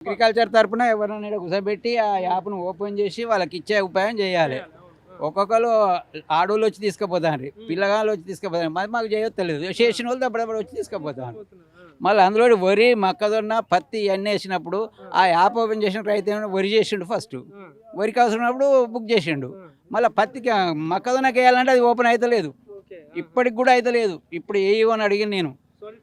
Agriculture తరపున ఎవరైనా కూర్చోబెట్టి ఆ యాప్ను ఓపెన్ చేసి వాళ్ళకి ఇచ్చే ఉపాయం చేయాలి. ఒక్కొక్కరు ఆడోళ్ళు వచ్చి తీసుకుపోతారు, పిల్లగాళ్ళు వచ్చి తీసుకుపోతారు. మరి మాకు చేయొచ్చు తెలియదు, చేసిన వాళ్ళు అప్పుడప్పుడు వచ్చి తీసుకుపోతారు. మళ్ళీ అందులో వరి, మొక్కజొన్న, పత్తి ఇవన్నీ వేసినప్పుడు ఆ యాప్ ఓపెన్ చేసిన రైతు వరి చేసిండు. ఫస్ట్ వరికి అవసరమైనప్పుడు బుక్ చేసిండు. మళ్ళీ పత్తికి మొక్కజొన్నకి వేయాలంటే అది ఓపెన్ అవుతలేదు, ఇప్పటికి కూడా అవుతలేదు. ఇప్పుడు ఏవని అడిగింది నేను.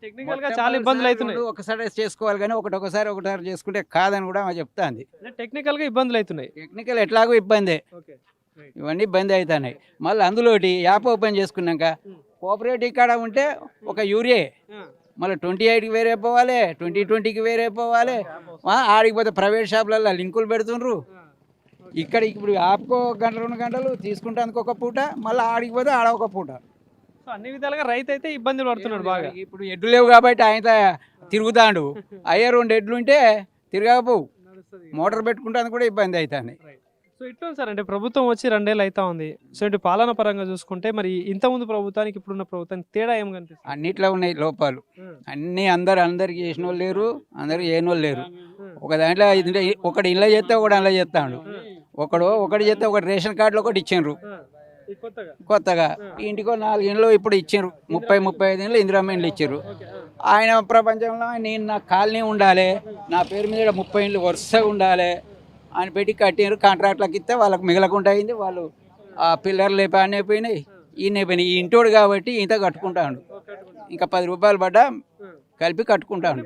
టెక్నికల్ గా చాలా ఇబ్బందులు అవుతున్నాయి. ఒకసారి చేసుకోవాలి కానీ ఒకసారి చేసుకుంటే కాదని కూడా చెప్తాంది. టెక్నికల్ గా ఇబ్బందులు అవుతున్నాయి. టెక్నికల్ ఎట్లాగో ఇబ్బందే, ఇవన్నీ ఇబ్బంది అవుతున్నాయి. మళ్ళీ అందులోటి యాప్ ఓపెన్ చేసుకున్నాక కోఆపరేటివ్ కాడ ఉంటే ఒక యూరియే, మళ్ళీ 28కి వేరే పోవాలి, 2020కి వేరే పోవాలి. ఆడికి పోతే ప్రైవేట్ షాపులలో లింకులు పెడుతుండ్రు. ఇక్కడ ఇప్పుడు యాప్కో గంట 2 గంటలు తీసుకుంటానికి ఒక పూట, మళ్ళీ ఆడికి పోతే ఆడ ఒక పూట. అన్ని విధాలుగా రైతు అయితే ఇబ్బందులు పడుతున్నాడు బాగా. ఇప్పుడు ఎడ్లు లేవు కాబట్టి ఆయన తిరుగుతాడు. అయ్యే 2 ఎడ్లు ఉంటే తిరగకపోవు, మోటార్ పెట్టుకుంటానికి కూడా ఇబ్బంది అవుతుంది. సో ఇట్లా సార్, అంటే ప్రభుత్వం వచ్చి 2 ఏళ్ళు అవుతా ఉంది. సో ఇటు పాలన పరంగా చూసుకుంటే మరి ఇంతకుముందు ప్రభుత్వానికి ఇప్పుడున్న ప్రభుత్వానికి తేడా ఏం కనిపిస్తుంది? అన్నిట్లో ఉన్నాయి లోపాలు. అన్నీ అందరికి చేసిన వాళ్ళు లేరు, అందరికి చేయని వాళ్ళు లేరు. ఒక దాంట్లో ఒకటి ఇళ్ళ చేస్తే ఒకటి అందులో చేస్తాడు. ఒకటి చేస్తే ఒకటి రేషన్ కార్డులో ఒకటి ఇచ్చిండ్రు కొత్తగా. ఇంటికో 4 ఇండ్లు ఇప్పుడు ఇచ్చిండ్రు, 30-35 ఇండ్లు ఇందిరమ్మ ఇండ్లు ఇచ్చారు. ఆయన ప్రపంచంలో నేను నా కాలనీ ఉండాలి, నా పేరు మీద 30 ఇండ్లు వరుసగా ఉండాలి అని పెట్టి కట్టినారు. కాంట్రాక్ట్లకు ఇస్తే వాళ్ళకి మిగలకుండా అయింది. వాళ్ళు ఆ పిల్లర్లు అయిపోయినాయి, ఈయన ఇంటోడు కాబట్టి ఇంత కట్టుకుంటాడు. ఇంకా 10 రూపాయలు పడ్డా కలిపి కట్టుకుంటాడు.